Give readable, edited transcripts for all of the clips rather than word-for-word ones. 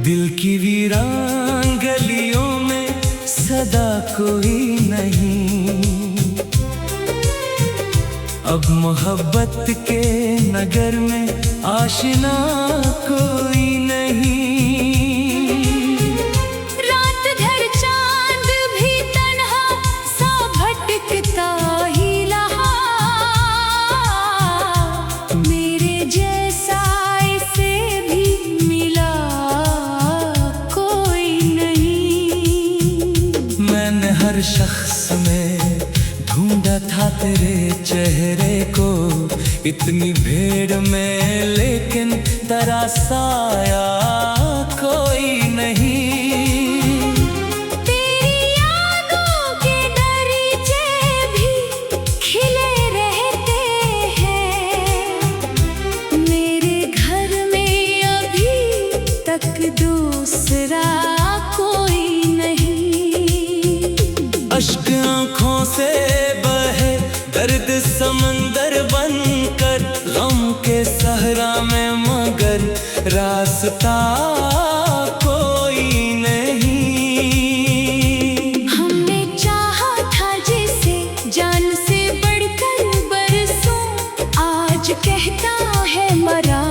दिल की वीरान गलियों में सदा कोई नहीं, अब मोहब्बत के नगर में आशिना कोई नहीं। रात भर चांद भी तन्हा सा भटकता ही रहा, मेरे जैसा इसे भी मिला कोई नहीं। मैंने हर शख्स में ढूंढा था तेरे चेहरे को, इतनी भीड़ में लेकिन तेरा साया कोई नहीं। तेरी यादों के दरीचे भी खिले रहते हैं, मेरे घर में अभी तक दूसरा कोई नहीं। अश्क आँखों से बहे दर्द समंदर बनकर, गम के सहरा में मगर रास्ता कोई नहीं। हमने चाहा था जिसे जान से बढ़कर बरसों, आज कहता है मरा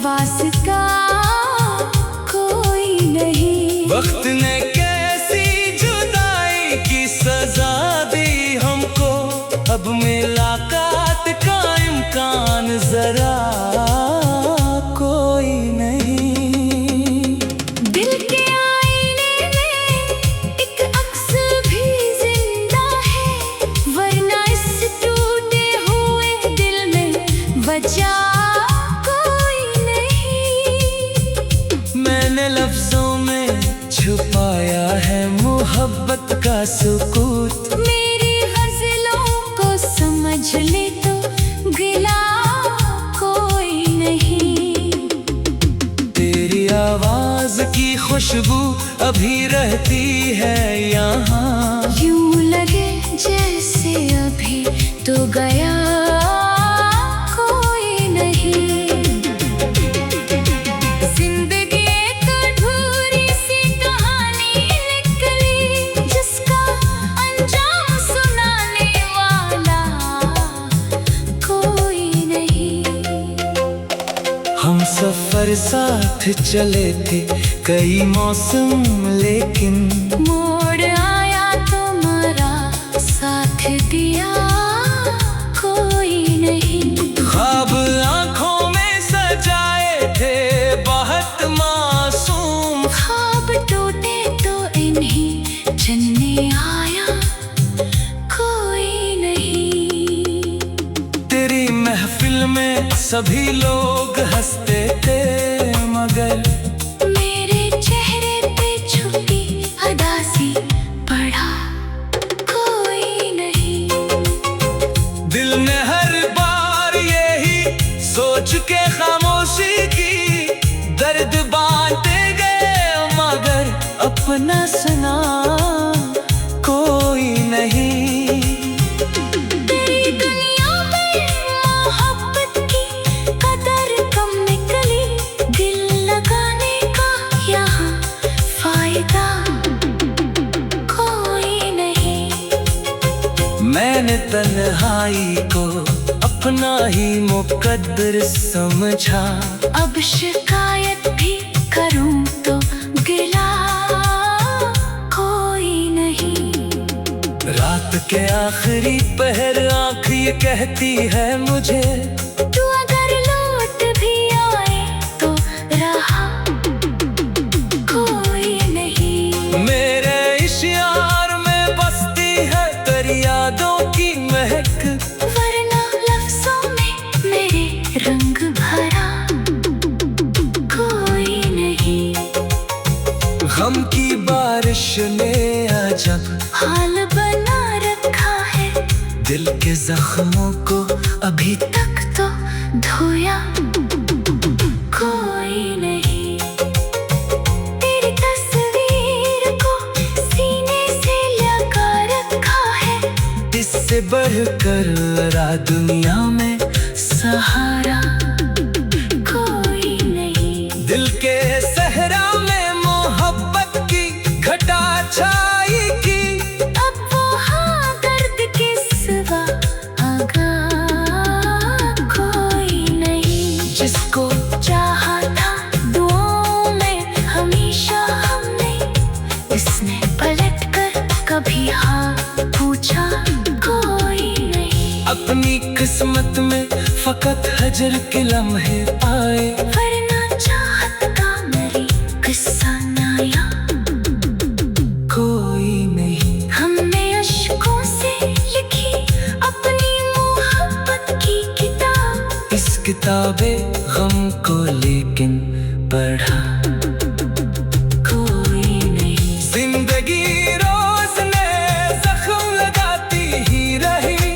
वास्ता कोई नहीं। वक्त ने कैसी जुदाई की सजा दी हमको, अब मुलाकात का इम्कान जरा कोई नहीं। दिल के आईने में एक अक्स भी जिंदा है, वरना इस टूटे हुए दिल में बचा कोई नहीं। मैंने लफ्जों में छुपाया है मोहब्बत का सुकूत, मेरी गज़लों को समझ ले तो गिला कोई नहीं। तेरी आवाज की खुशबू अभी रहती है यहाँ, यूं लगे जैसे अभी तो गया कोई नहीं। जिंदगी एक अधूरी सी कहानी निकली, जिसका अंजाम सुनाने वाला कोई नहीं। हम सफर साथ चले थे कई मौसम, लेकिन मोड़ आया तुम्हारा साथ दिया कोई नहीं। ख्वाब आंखों में सजाए थे बहुत मासूम, ख्वाब टूटे तो इन्हीं चन्ने आया कोई नहीं। तेरी महफिल में सभी लोग हंसते थे, मगर मेरे चेहरे पे छुपी उदासी पड़ा कोई नहीं। दिल ने हर बार यही सोच के खामोशी की, दर्द बांटे गए मगर अपना सुना कोई नहीं। तेरी दुनिया में मोहब्बत की कदर कम निकली, दिल लगाने का यहाँ फायदा कोई नहीं। मैंने तन्हाई को अपना ही मुकद्दर समझा, अब शिकायत भी करूं तो गिला कोई नहीं। रात के आखिरी पहर आँख ये कहती है मुझे, तू अगर लौट भी आए तो रहा कोई नहीं। मेरे इश्यार में बसती है तेरी यादों की महक, वरना लफ्जों में मेरे रंग भरा कोई नहीं। गम की बारिश ने अजब हाल बना रखा है। दिल के जख्मों को अभी तक तो धोया कोई नहीं। तेरी तस्वीर को सीने से लगा रखा है। इससे बढ़कर रा दुनिया में सहारा कोई नहीं। दिल के सहरा में मोहब्बत की घटा छाई की। अब वहाँ दर्द के सिवा आगा कोई नहीं। जिसको चाहा था दुआओं में हमेशा हमने, इसने पलट कर कभी हाँ पूछा कोई नहीं। अपनी किस्मत में फकत हजर के लम्हे आए, वरना चाहत का मेरी किस्सा नया कोई नहीं। हमने अश्कों से लिखी अपनी मोहब्बत की किताब। इस किताबे गम को लेकिन पढ़ा कोई नहीं। जिंदगी रोज नए जख्म लगाती ही रही,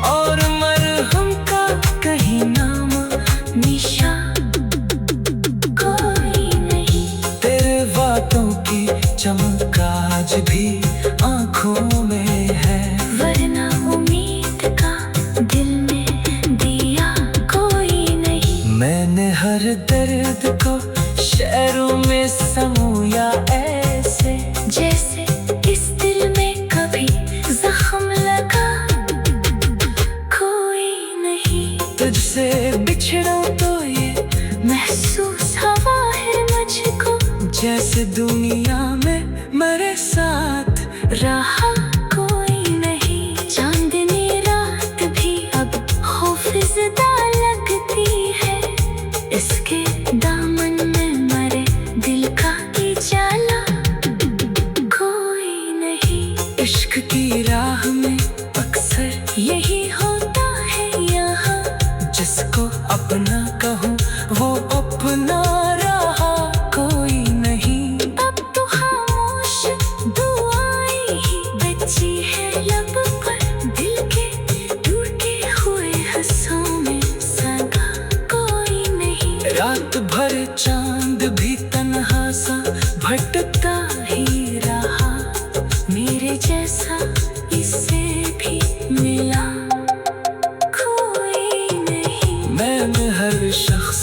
और मरहम का कहीं नाम निशान कोई नहीं। तेरे वादों की चमक आज भी आंखों में है, वरना उम्मीद का दिल में दिया कोई नहीं। मैंने हर दर्द को शेरों में समूया ऐसे, जैसे इस दिल में कभी जख्म लगा कोई नहीं। तुझसे बिछड़ा तो ये महसूस हुआ है मुझको, जैसे दुनिया में मेरे साथ रहा कोई नहीं। चांदनी रात भी अब खौफजदा लगती है, इसके दामन में मरे दिल का उजाला कोई नहीं। इश्क की राह में अक्सर यही होता है यहाँ, जिसको अपना कहूँ वो अपना रहा कोई नहीं। अब तो खामोश दुआएं ही बची है लब पर। दिल के टूटे हुए हंसों में सगा कोई नहीं। रात भर चांद भी तन्हा सा भटकता ही रहा, मेरे जैसा इससे भी मिला कोई नहीं। मैंने हर शख्स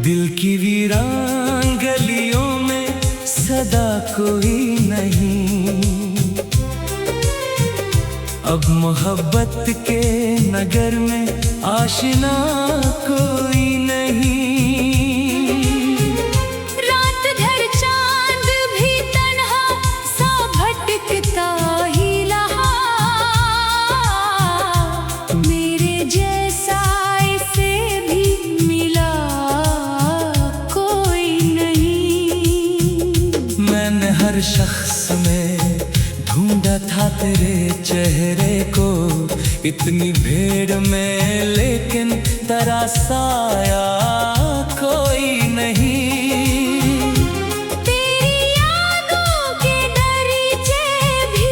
दिल की वीरान गलियों में सदा कोई नहीं। अब मोहब्बत के नगर में आशिना कोई नहीं। रात भर चांद भी तन्हा सा भटकता ही रहा, मेरे जैसा इसे भी मिला कोई नहीं। मैंने हर शख्स में ढूंढा था तेरे चेहरे को, इतनी भीड़ में लेकिन तरासाया कोई नहीं। तेरी यादों के दरीचे भी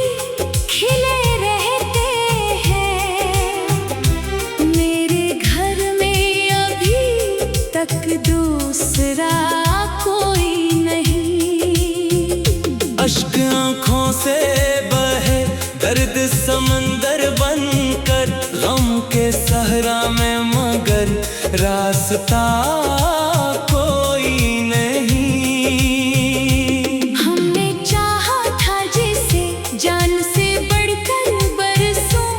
खिले रहते हैं, मेरे घर में अभी तक दूसरा कोई नहीं। अश्क आँखों से बहे दर्द समंदर बनकर, गम के सहरा में मगर रास्ता कोई नहीं। हमने चाहा था जिसे जान से बढ़कर बरसों,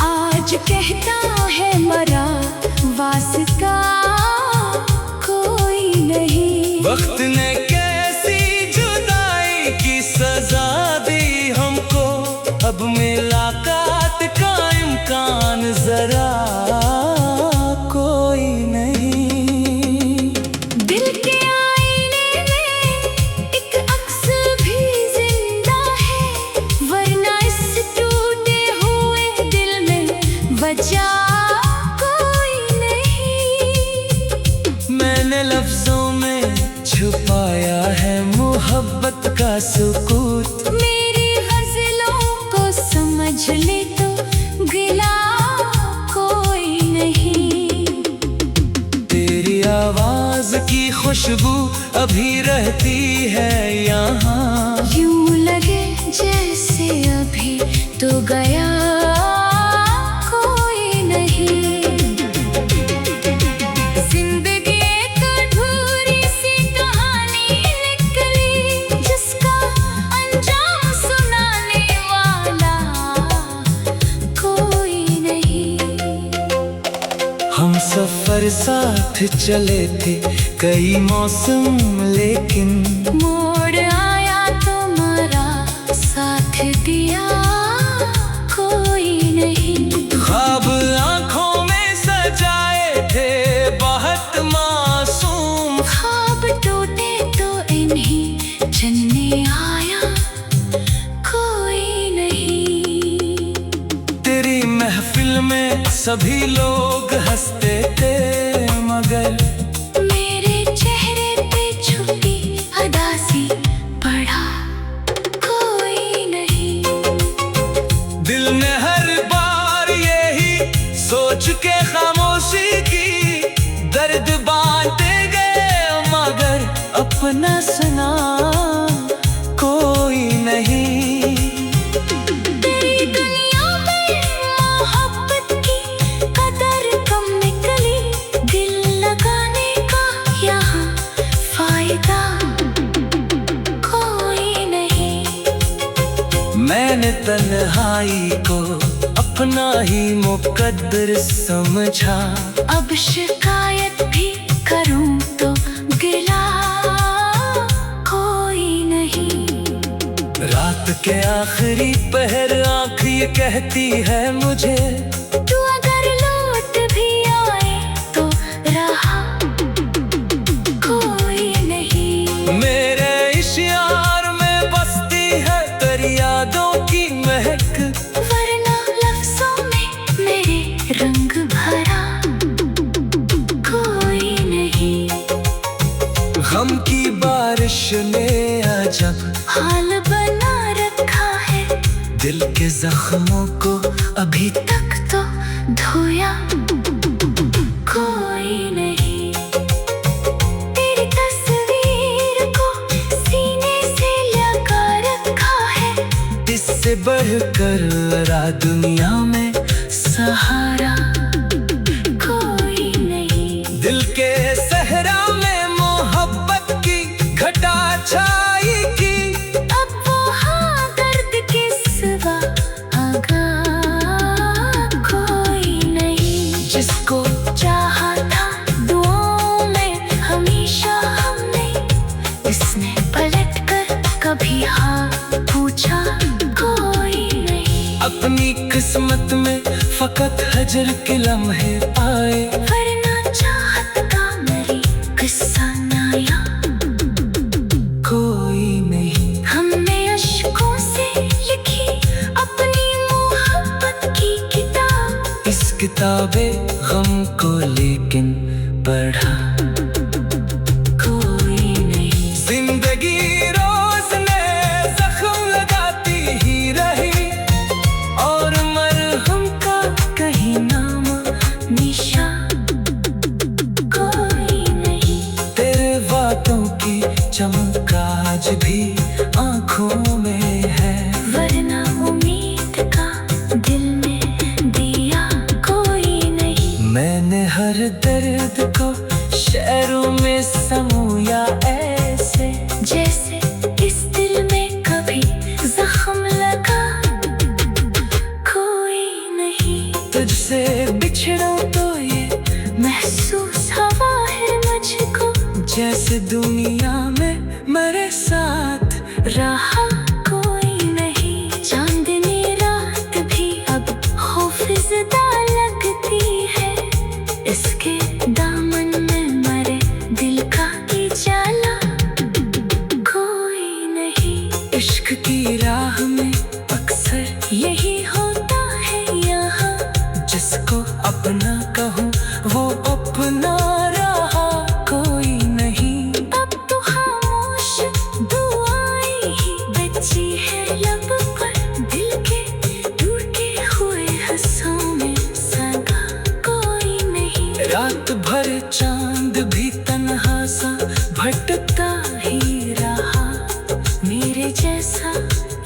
आज कहता है मरा वास्ता कोई नहीं। वक्त ने कैसी जुदाई की सजा दी हमको, अब मुलाकात का इम्कान जरा कोई नहीं। दिल के आईने में एक अक्स भी जिंदा है, वरना इस टूटे हुए दिल में वजह कोई नहीं। मैंने लफ्जों में छुपाया है मोहब्बत का सुकूत, मेरी गज़लों को समझ ले तो गिला कोई नहीं। तेरी आवाज की खुशबू अभी रहती है यहाँ, यूं लगे जैसे अभी तो गया कोई नहीं। जिंदगी एक अधूरी सी कहानी निकली, जिसका अंजाम सुनाने वाला कोई नहीं। हम सफर साथ चले थे कई मौसम, लेकिन मोड़ आया तुम्हारा साथ दिया कोई नहीं। ख्वाब आंखों में सजाए थे बहुत मासूम, ख्वाब टूटे तो इन्हीं चलने आया कोई नहीं। तेरी महफिल में सभी लोग हंसते थे, मगर मेरे चेहरे पे छुपी उदासी पड़ा कोई नहीं। दिल ने हर बार यही सोच के खामोशी की, दर्द बांटते गए मगर अपना सुना कोई नहीं। तेरी दुनिया में मोहब्बत की कदर कम निकली, दिल लगाने का यहाँ फायदा कोई नहीं। मैंने तन्हाई को अपना ही मुकद्दर समझा, अब शिकायत भी करूं तो गिला कोई नहीं। रात के आखिरी पहर आँख ये कहती है मुझे, तू अगर लौट भी आए तो रहा कोई नहीं। मेरे इश्यार में बसती है तेरी यादों की महक, वरना लफ्जों में मेरे रंग भरा कोई नहीं। गम की बारिश ने अजब हाल बना रखा है, दिल के जख्मों को अभी तक तो धोया कोई नहीं। तेरी तस्वीर को सीने से लगा रखा है, इससे बढ़कर रा दुनिया में सहारा कोई नहीं। दिल के सहरा में मोहब्बत की घटा छाई की, अब वो हाँ दर्द के सिवा आगा कोई नहीं। जिसको चाहा था दुआओं में हमेशा हमने, इसने पलट कर कभी हाँ पूछा कोई नहीं। अपनी किस्मत में फकत हजर के लम्हे आए, वरना चाहत का मेरी किस्सा नया कोई नहीं। हमने अश्कों से लिखी अपनी मोहब्बत की किताब, इस किताबे गम को लेकिन पढ़ा कोई नहीं। जिंदगी रोज नए जख्म लगाती ही रही, और मरहम का कहीं नाम निशान कोई नहीं। तेरे बातों की चमक आज भी आंखों में है, वरना उम्मीद का दिल में दिया कोई नहीं। मैंने हर दर्द को शेरों में समूया ऐसे, जैसे इस दिल में कभी जख्म लगा कोई नहीं। तुझसे बिछड़ूं तो ये महसूस हवा है मुझको, जैसे दुनिया में मेरे साथ रहा कोई नहीं। चांदनी रात भी अब खौफजदा लगती है। इसके दामन में मरे दिल का उजाला कोई नहीं। इश्क की राह में अक्सर यही होता है यहाँ, जिसको अपना कहूँ वो अपना रहा कोई नहीं। अब तो खामोश दुआएं ही बची है लब पर। दिल के टूटे हुए हंसों में सगा कोई नहीं। रात भर चांद भी तन्हा सा भटकता ही रहा। मेरे जैसा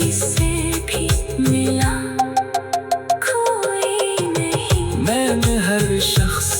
इससे भी मिला कोई नहीं। मैंने हर शख्स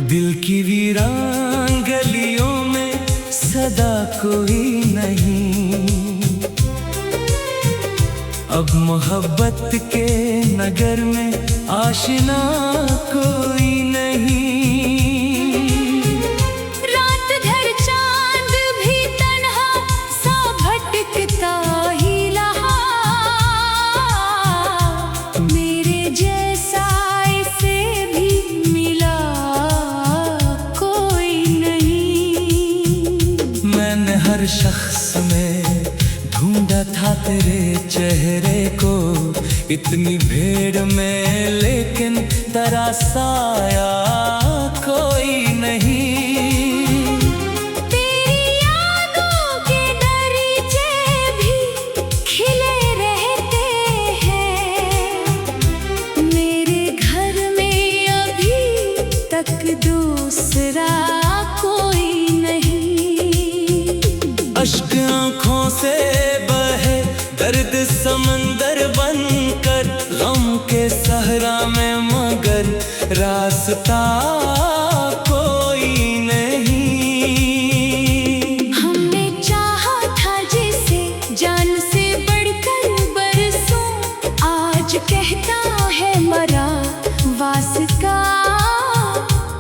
दिल की वीरान गलियों में सदा कोई नहीं। अब मोहब्बत के नगर में आशिना कोई नहीं। रात भर चांद भी तन्हा सा भटकता ही रहा। मेरे जैसा इसे भी मिला कोई नहीं। मैंने हर शख्स में ढूंढा था तेरे चेहरे को, इतनी भीड़ में लेकिन तेरा साया कोई नहीं। तेरी यादों के दरीचे भी खिले रहते हैं। मेरे घर में अभी तक दूसरा कोई नहीं। अश्क आँखों से बहे दर्द समंदर बनकर, गम के सहरा में मगर रास्ता कोई नहीं। हमने चाहा था जिसे जान से बढ़कर बरसों, आज कहता है मरा वास्ता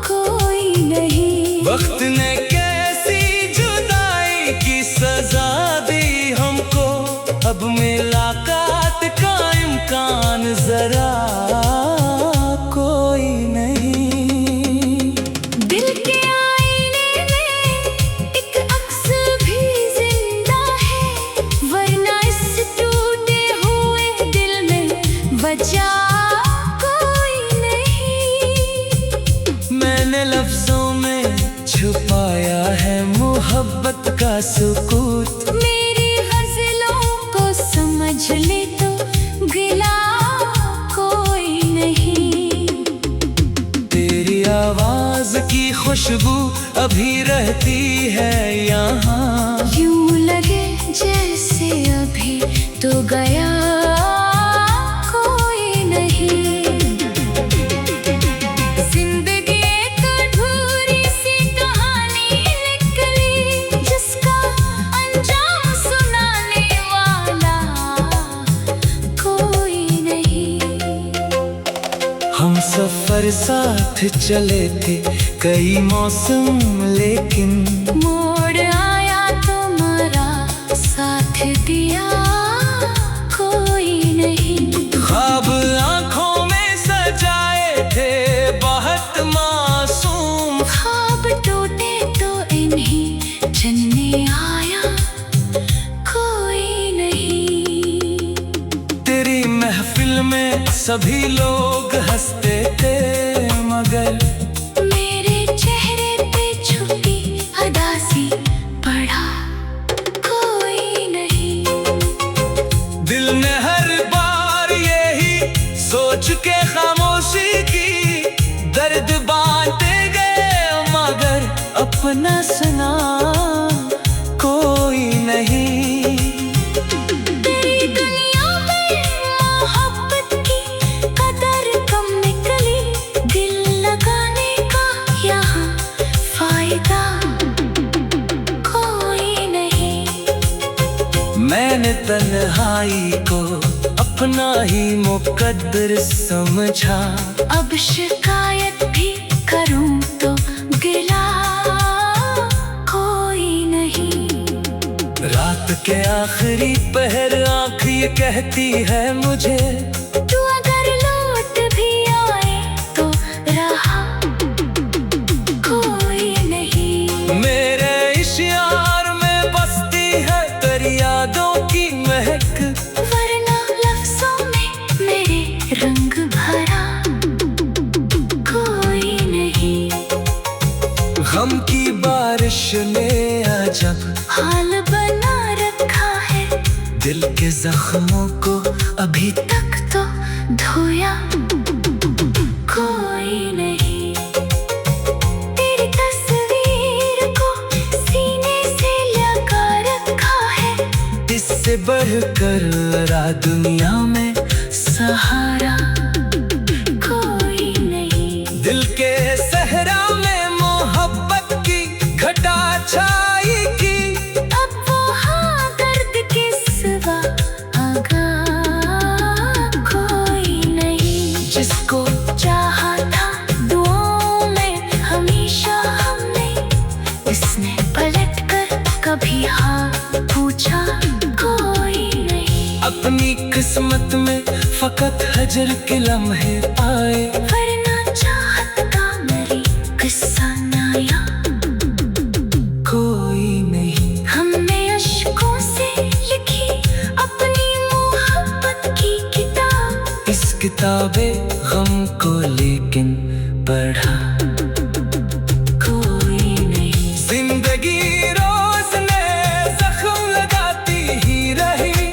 कोई नहीं। वक्त ने कैसी जुदाई की सजा दी हमको, अब मुलाकात का इम्कान जरा कोई नहीं। दिल के आईने में एक अक्स भी जिंदा है, वरना इस टूटे हुए दिल में बचा कोई नहीं। मैंने लफ्जों में छुपाया है मोहब्बत का सुकूत। मेरी गज़लों को समझ ले तो गिला कोई नहीं। तेरी आवाज की खुशबू अभी रहती है यहाँ। यूं लगे जैसे अभी तो गया कोई नहीं। जिंदगी एक अधूरी सी कहानी निकली, जिसका अंजाम सुनाने वाला कोई नहीं। हम सफर साथ चले थे कई मौसम, लेकिन मोड़ आया तुम्हारा साथ दिया कोई नहीं। ख्वाब आंखों में सजाए थे बहुत मासूम, ख्वाब टूटे तो इन्हीं जन्ने आया कोई नहीं। तेरी महफिल में सभी लोग हंसते थे, मगर मेरे चेहरे पे छुपी उदासी पड़ा कोई नहीं। दिल ने हर बार यही सोच के खामोशी की, दर्द बांटे गए अपना सुना कोई नहीं। तेरी दुनिया में मोहब्बत की कदर कम निकली, दिल लगाने का यहाँ फायदा कोई नहीं। मैंने तन्हाई को अपना ही मुकद्दर समझा, अब शिकायत भी करूं तो गिला कोई नहीं। रात के आखिरी पहर आँख ये कहती है मुझे, तू अगर लौट भी आए तो रहा कोई नहीं। मेरे इस यार में बसती है तेरी यादों की महक, वरना लफ्जों में मेरे रंग भरा कोई नहीं। गम की बारिश ने अजब हाल बना रखा है, दिल के जख्मों को अभी तक तो धोया कोई नहीं। तेरी तस्वीर को सीने से लगा रखा है, इससे बढ़कर रा दुनिया में सहारा कोई नहीं। दिल के सहरा में मोहब्बत की घटा छाई की, अब वो हाँ दर्द के सिवा आगा कोई नहीं। जिसको चाहा था दुआओं में हमेशा हमने, इसने पलट कर कभी हाँ पूछा कोई नहीं। अपनी किस्मत में फकत हजर के लम्हे आए, वरना चाहत का मेरी किस्सा नया कोई नहीं। हमने अश्कों से लिखी अपनी मोहब्बत की किताब, इस किताबे गम को लेकिन पढ़ा कोई नहीं। जिंदगी रोज नए जख्म लगाती ही रही,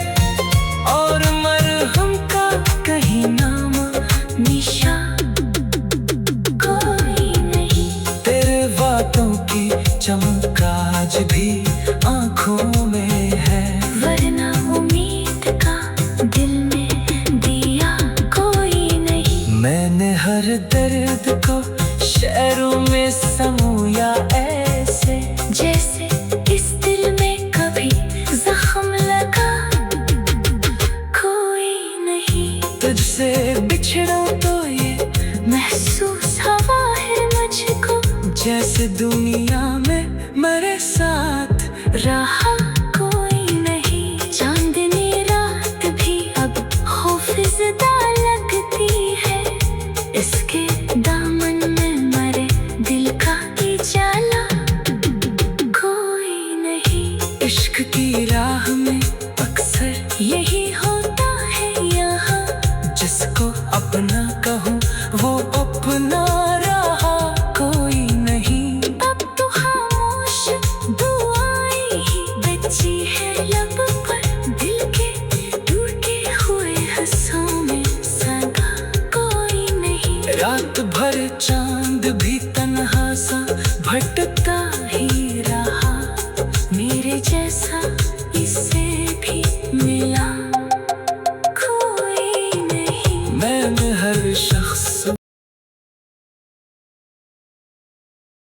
और मरहम का कहीं नाम निशा कोई नहीं। तेरे बातों की चमक आज भी आंखों में है, वरना उम्मीद का दिल में दिया कोई नहीं। मैंने हर दर्द को शेरों में समूया ऐसे, जैसे इस दिल में कभी जख्म लगा कोई नहीं। तुझसे बिछड़ा तो ये महसूस हवा है मुझको, जैसे दुनिया में मेरे साथ रहा